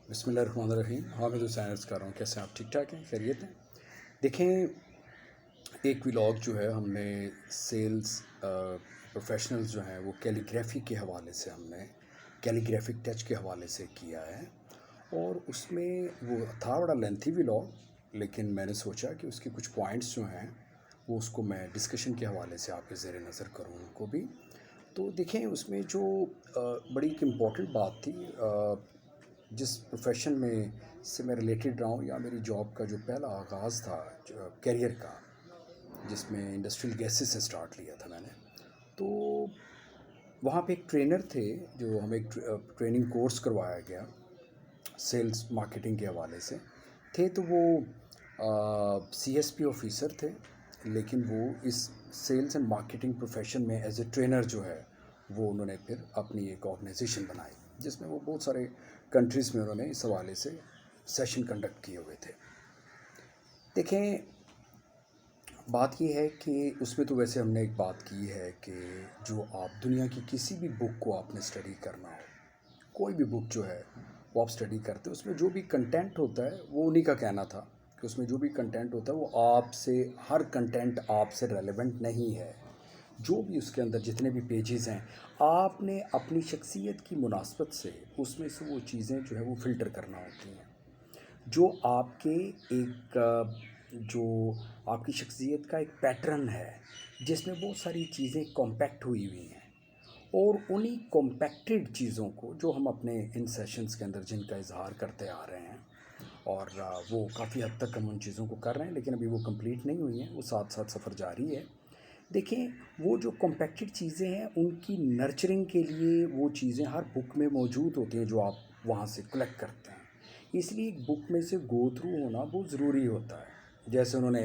بسم اللہ الرحمن الرحیم. حامد حسین عرض کر رہا ہوں. کیسے ہیں آپ؟ ٹھیک ٹھاک ہیں؟ خیریت ہیں؟ دیکھیں، ایک ولاگ جو ہے ہم نے سیلز پروفیشنلز جو ہیں وہ کیلیگرافی کے حوالے سے ہم نے کیلیگرافک ٹچ کے حوالے سے کیا ہے، اور اس میں وہ تھا بڑا لینتھی ولاگ، لیکن میں نے سوچا کہ اس کے کچھ پوائنٹس جو ہیں وہ اس کو میں ڈسکشن کے حوالے سے آپ کے زیر نظر کروں ان کو بھی. تو دیکھیں، اس میں جو بڑی ایک امپورٹنٹ بات تھی، جس پروفیشن میں سے میں ریلیٹڈ رہا ہوں، یا میری جاب کا جو پہلا آغاز تھا کیریئر کا، جس میں انڈسٹریل گیسز سے سٹارٹ لیا تھا میں نے. تو وہاں پہ ایک ٹرینر تھے جو ہمیں ایک ٹریننگ کورس کروایا گیا سیلز مارکیٹنگ کے حوالے سے تھے. تو وہ سی ایس پی آفیسر تھے، لیکن وہ اس سیلز اینڈ مارکیٹنگ پروفیشن میں ایز اے ٹرینر جو ہے وہ انہوں نے پھر اپنی ایک آرگنائزیشن بنائی، جس میں وہ بہت سارے کنٹریز میں انہوں نے اس حوالے سے سیشن کنڈکٹ کیے ہوئے تھے. دیکھیں، بات یہ ہے کہ اس میں تو ویسے ہم نے ایک بات کی ہے کہ جو آپ دنیا کی کسی بھی بک کو آپ نے اسٹڈی کرنا ہو، کوئی بھی بک جو ہے وہ آپ اسٹڈی کرتے اس میں جو بھی کنٹینٹ ہوتا ہے وہ انہی کا کہنا تھا کہ اس میں جو بھی کنٹینٹ ہوتا ہے وہ آپ سے، ہر کنٹینٹ آپ سے ریلیونٹ نہیں ہے. جو بھی اس کے اندر جتنے بھی پیجز ہیں، آپ نے اپنی شخصیت کی مناسبت سے اس میں سے وہ چیزیں جو ہے وہ فلٹر کرنا ہوتی ہیں، جو آپ کے ایک جو آپ کی شخصیت کا ایک پیٹرن ہے جس میں بہت ساری چیزیں کمپیکٹ ہوئی ہوئی ہیں. اور انہی کمپیکٹڈ چیزوں کو جو ہم اپنے ان سیشنز کے اندر جن کا اظہار کرتے آ رہے ہیں، اور وہ کافی حد تک ہم ان چیزوں کو کر رہے ہیں، لیکن ابھی وہ کمپلیٹ نہیں ہوئی ہیں، وہ ساتھ ساتھ سفر جاری ہے. دیکھیں، وہ جو کمپیکٹڈ چیزیں ہیں ان کی نرچرنگ کے لیے وہ چیزیں ہر بک میں موجود ہوتی ہیں جو آپ وہاں سے کلیکٹ کرتے ہیں. اس لیے ایک بک میں سے گو تھرو ہونا بہت ضروری ہوتا ہے. جیسے انہوں نے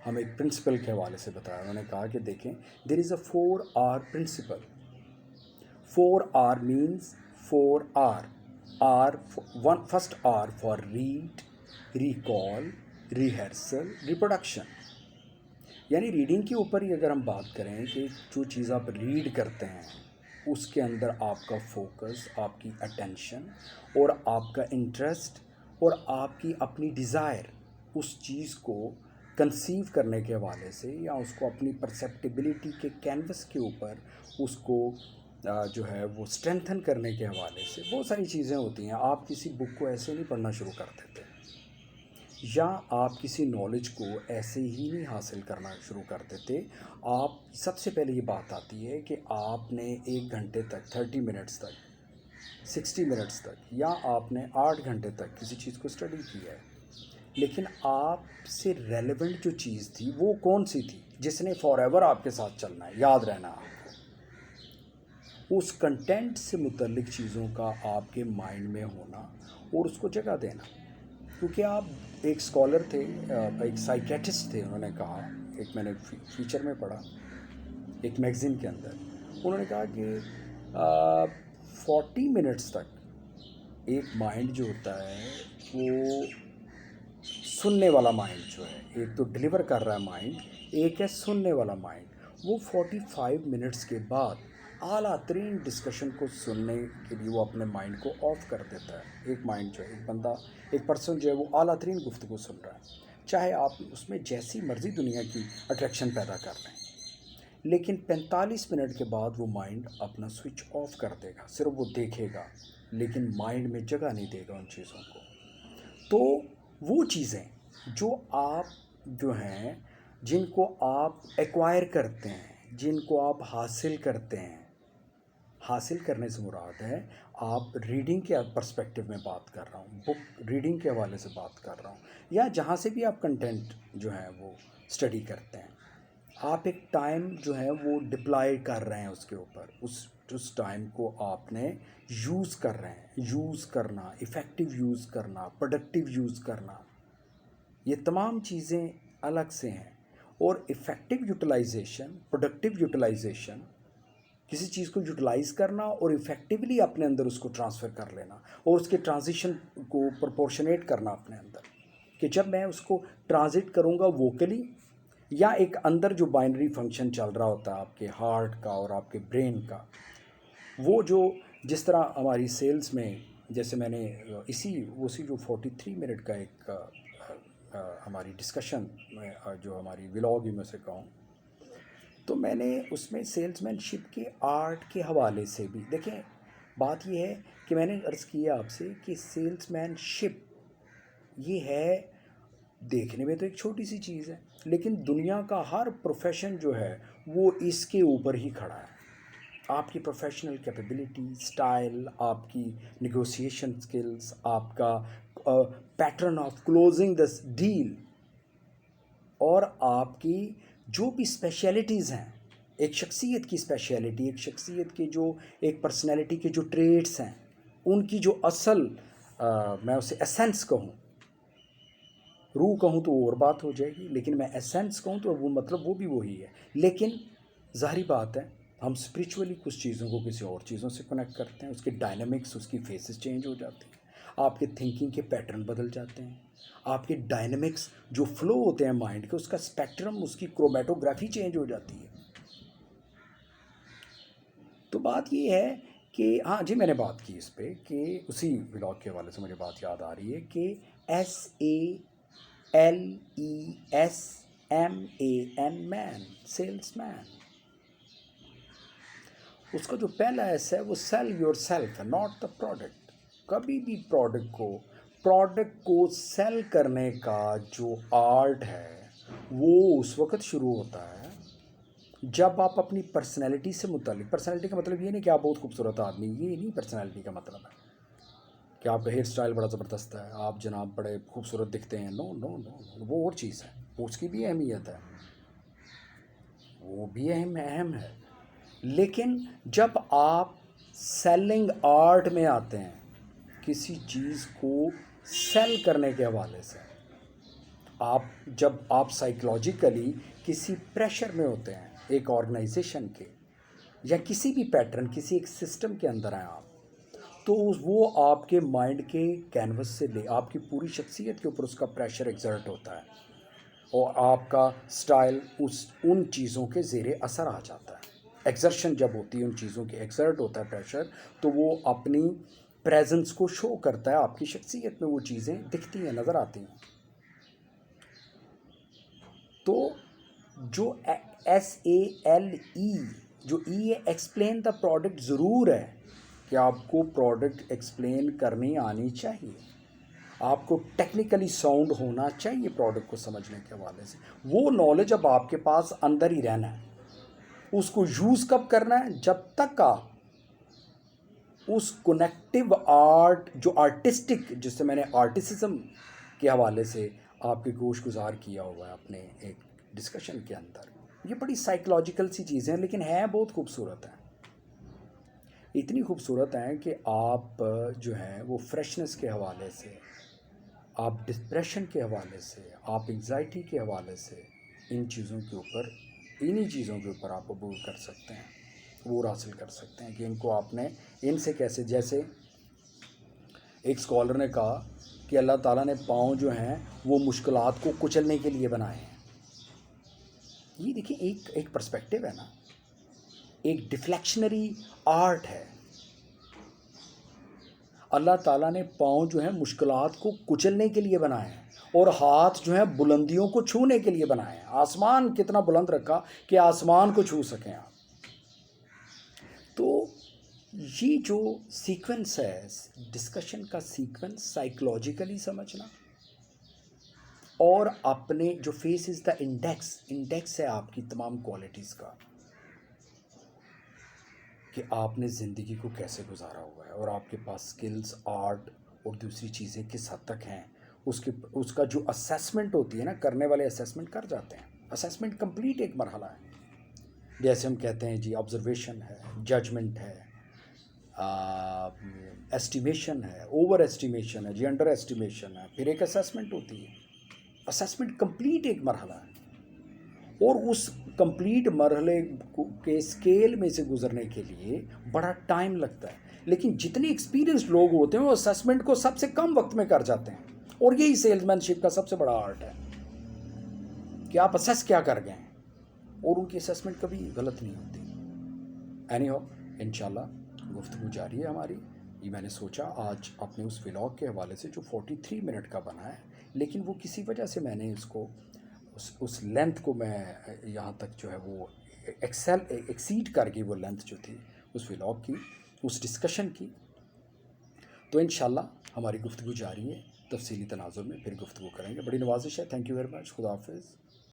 ہم ایک پرنسپل کے حوالے سے بتایا. انہوں نے کہا کہ دیکھیں، there is a 4R principle. 4R means 4R. First R for read, recall, rehearsal, reproduction. یعنی ریڈنگ کے اوپر ہی اگر ہم بات کریں کہ جو چیز آپ ریڈ کرتے ہیں اس کے اندر آپ کا فوکس، آپ کی اٹینشن اور آپ کا انٹرسٹ اور آپ کی اپنی ڈیزائر اس چیز کو کنسیو کرنے کے حوالے سے، یا اس کو اپنی پرسیپٹیبلٹی کے کینوس کے اوپر اس کو جو ہے وہ اسٹرینتھن کرنے کے حوالے سے بہت ساری چیزیں ہوتی ہیں. آپ کسی بک کو ایسے نہیں پڑھنا شروع کر دیتے، یا آپ کسی نالج کو ایسے ہی نہیں حاصل کرنا شروع کر دیتے. آپ سب سے پہلے یہ بات آتی ہے کہ آپ نے 1 گھنٹے تک، 30 منٹس تک، 60 منٹس تک، یا آپ نے 8 گھنٹے تک کسی چیز کو اسٹڈی کیا ہے، لیکن آپ سے ریلیونٹ جو چیز تھی وہ کون سی تھی جس نے فار ایور آپ کے ساتھ چلنا ہے، یاد رہنا آپ کو. اس کنٹینٹ سے متعلق چیزوں کا آپ کے مائنڈ میں ہونا اور اس کو جگہ دینا. کیونکہ آپ ایک اسکالر تھے، ایک سائیکیٹسٹ تھے. انہوں نے کہا، ایک میں نے فیچر میں پڑھا ایک میگزین کے اندر، انہوں نے کہا کہ 40 منٹس تک ایک مائنڈ جو ہوتا ہے وہ سننے والا مائنڈ جو ہے، ایک تو ڈلیور کر رہا ہے مائنڈ، ایک ہے سننے والا مائنڈ. وہ 45 منٹس کے بعد اعلیٰ ترین ڈسکشن کو سننے کے لیے وہ اپنے مائنڈ کو آف کر دیتا ہے. ایک مائنڈ جو ہے، ایک بندہ، ایک پرسن جو ہے وہ اعلیٰ ترین گفتگو سن رہا ہے، چاہے آپ اس میں جیسی مرضی دنیا کی اٹریکشن پیدا کر رہے ہیں، لیکن 45 منٹ کے بعد وہ مائنڈ اپنا سوئچ آف کر دے گا. صرف وہ دیکھے گا لیکن مائنڈ میں جگہ نہیں دے گا ان چیزوں کو. تو وہ چیزیں جو آپ جو ہیں، جن کو آپ ایکوائر کرتے ہیں، جن کو آپ حاصل کرتے ہیں، حاصل کرنے سے مراد ہے آپ ریڈنگ کے پرسپیکٹیو میں بات کر رہا ہوں، بک ریڈنگ کے حوالے سے بات کر رہا ہوں، یا جہاں سے بھی آپ کنٹینٹ جو ہے وہ اسٹڈی کرتے ہیں، آپ ایک ٹائم جو ہے وہ ڈپلائی کر رہے ہیں اس کے اوپر. اس ٹائم کو آپ نے یوز کر رہے ہیں. یوز کرنا، افیکٹو یوز کرنا، پروڈکٹیو یوز کرنا، یہ تمام چیزیں الگ سے ہیں. اور افیکٹو یوٹیلائزیشن، پروڈکٹیو یوٹیلائزیشن، کسی چیز کو یوٹیلائز کرنا اور افیکٹیولی اپنے اندر اس کو ٹرانسفر کر لینا، اور اس کے ٹرانزیشن کو پرپورشنیٹ کرنا اپنے اندر، کہ جب میں اس کو ٹرانزٹ کروں گا ووکلی، یا ایک اندر جو بائنری فنکشن چل رہا ہوتا ہے آپ کے ہارٹ کا اور آپ کے برین کا، وہ جو جس طرح ہماری سیلز میں جیسے میں نے اسی جو 43 منٹ کا ایک ہماری ڈسکشن میں جو ہماری ولاگ میں سے کہوں تو میں نے اس میں سیلس مین شپ کے آرٹ کے حوالے سے بھی دیکھیں. بات یہ ہے کہ میں نے عرض کیا آپ سے کہ سیلس مین شپ یہ ہے دیکھنے میں تو ایک چھوٹی سی چیز ہے، لیکن دنیا کا ہر پروفیشن جو ہے وہ اس کے اوپر ہی کھڑا ہے. آپ کی پروفیشنل کیپیبلٹی، سٹائل، آپ کی نیگوسیشن سکلز، آپ کا pattern of closing this deal, اور آپ کی جو بھی اسپیشلٹیز ہیں، ایک شخصیت کی اسپیشلٹی، ایک شخصیت کے جو ایک پرسنالٹی کے جو ٹریٹس ہیں، ان کی جو اصل میں اسے ایسنس کہوں، روح کہوں تو اور بات ہو جائے گی، لیکن میں ایسنس کہوں تو وہ مطلب وہ بھی وہی ہے. لیکن ظاہری بات ہے ہم اسپریچولی کچھ چیزوں کو کسی اور چیزوں سے کنیکٹ کرتے ہیں، اس کے ڈائنامکس، اس کی فیسز چینج ہو جاتی ہیں، آپ کے تھنکنگ کے پیٹرن بدل جاتے ہیں، آپ کے ڈائنامکس جو فلو ہوتے ہیں مائنڈ کے، اس کا اسپیکٹرم، اس کی کرومیٹوگرافی چینج ہو جاتی ہے. تو بات یہ ہے کہ ہاں جی میں نے بات کی اس پہ کہ اسی ولاگ کے حوالے سے مجھے بات یاد آ رہی ہے کہ SALESMAN مین، سیلس مین، اس کا جو پہلا ایس ہے وہ سیل یور سیلف ہے، ناٹ دا پروڈکٹ. کبھی بھی پروڈکٹ کو سیل کرنے کا جو آرٹ ہے وہ اس وقت شروع ہوتا ہے جب آپ اپنی پرسنالٹی سے متعلق، پرسنالٹی کا مطلب یہ نہیں کہ آپ بہت خوبصورت آدمی، یہ نہیں پرسنالٹی کا مطلب ہے کہ آپ کا ہیئر سٹائل بڑا زبردست ہے، آپ جناب بڑے خوبصورت دکھتے ہیں. نو نو نو، وہ اور چیز ہے، اس کی بھی اہمیت ہے، وہ بھی اہم ہے. لیکن جب آپ سیلنگ آرٹ میں آتے ہیں، کسی چیز کو سیل کرنے کے حوالے سے، جب آپ سائیکلوجیکلی کسی پریشر میں ہوتے ہیں ایک آرگنائزیشن کے یا کسی بھی پیٹرن، کسی ایک سسٹم کے اندر ہیں آپ، تو وہ آپ کے مائنڈ کے کینوس سے لے آپ کی پوری شخصیت کے اوپر اس کا پریشر ایگزرٹ ہوتا ہے، اور آپ کا سٹائل ان چیزوں کے زیر اثر آ جاتا ہے. ایگزرشن جب ہوتی ہے ان چیزوں کی، ایگزرٹ ہوتا ہے پریشر، تو وہ اپنی پریزنس کو شو کرتا ہے، آپ کی شخصیت میں وہ چیزیں دکھتی ہیں، نظر آتی ہیں. تو جو SALE، جو ای ہے، ایکسپلین دا پروڈکٹ، ضرور ہے کہ آپ کو پروڈکٹ ایکسپلین کرنی آنی چاہیے، آپ کو ٹیکنیکلی ساؤنڈ ہونا چاہیے پروڈکٹ کو سمجھنے کے حوالے سے. وہ نالج اب آپ کے پاس اندر ہی رہنا ہے. اس کو یوز کب کرنا ہے؟ جب تک آپ اس کنیکٹیو آرٹ، جو آرٹسٹک، جس سے میں نے آرٹسزم کے حوالے سے آپ کے گوش گزار کیا ہوا ہے اپنے ایک ڈسکشن کے اندر، یہ بڑی سائیکلوجیکل سی چیزیں ہیں لیکن ہے بہت خوبصورت ہیں. اتنی خوبصورت ہیں کہ آپ جو ہیں وہ فریشنس کے حوالے سے، آپ ڈپریشن کے حوالے سے، آپ انگزائٹی کے حوالے سے، انہی چیزوں کے اوپر آپ عبور کر سکتے ہیں، عبور حاصل کر سکتے ہیں کہ ان کو آپ نے ان سے کیسے. جیسے ایک اسکالر نے کہا کہ اللہ تعالیٰ نے پاؤں جو ہیں وہ مشکلات کو کچلنے کے لیے بنائے ہیں. یہ دیکھیں ایک پرسپیکٹیو ہے نا، ایک ڈیفلیکشنری آرٹ ہے. اللہ تعالیٰ نے پاؤں جو ہیں مشکلات کو کچلنے کے لیے بنائے ہیں، اور ہاتھ جو ہیں بلندیوں کو چھونے کے لیے بنائے ہیں. آسمان کتنا بلند رکھا کہ آسمان کو چھو سکیں آپ. تو یہ جو سیکوینس ہے، ڈسکشن کا سیکوینس، سائیکلوجیکلی سمجھنا، اور اپنے جو فیس از دا انڈیکس ہے آپ کی تمام کوالٹیز کا، کہ آپ نے زندگی کو کیسے گزارا ہوا ہے، اور آپ کے پاس سکلز، آرٹ اور دوسری چیزیں کس حد تک ہیں. اس کا جو اسیسمنٹ ہوتی ہے نا، کرنے والے اسیسمنٹ کر جاتے ہیں. اسیسمنٹ کمپلیٹ ایک مرحلہ ہے. جیسے ہم کہتے ہیں جی آبزرویشن ہے، ججمنٹ ہے، ایسٹیمیشن ہے، اوور ایسٹیمیشن ہے، جی انڈر ایسٹیمیشن ہے، پھر ایک اسیسمنٹ ہوتی ہے. اسیسمنٹ کمپلیٹ ایک مرحلہ ہے، اور اس کمپلیٹ مرحلے کے اسکیل میں سے گزرنے کے لیے بڑا ٹائم لگتا ہے. لیکن جتنے ایکسپیرینسڈ لوگ ہوتے ہیں وہ اسیسمنٹ کو سب سے کم وقت میں کر جاتے ہیں، اور یہی سیلز مین شپ کا سب سے بڑا آرٹ ہے کہ آپ اسیس کیا کر گئے ہیں، اور ان کی اسیسمنٹ کبھی غلط نہیں ہوتی. اینی ہاؤ، انشاءاللہ گفتگو جاری ہے ہماری. یہ میں نے سوچا آج اپنے اس ولاگ کے حوالے سے جو 43 منٹ کا بنا ہے، لیکن وہ کسی وجہ سے میں نے اس کو اس لینتھ کو میں یہاں تک جو ہے وہ ایکسیڈ کر گئی، وہ لینتھ جو تھی اس ولاگ کی، اس ڈسکشن کی. تو انشاءاللہ ہماری گفتگو جاری ہے، تفصیلی تناظر میں پھر گفتگو کریں گے. بڑی نوازش ہے. Thank you very much. خدا حافظ.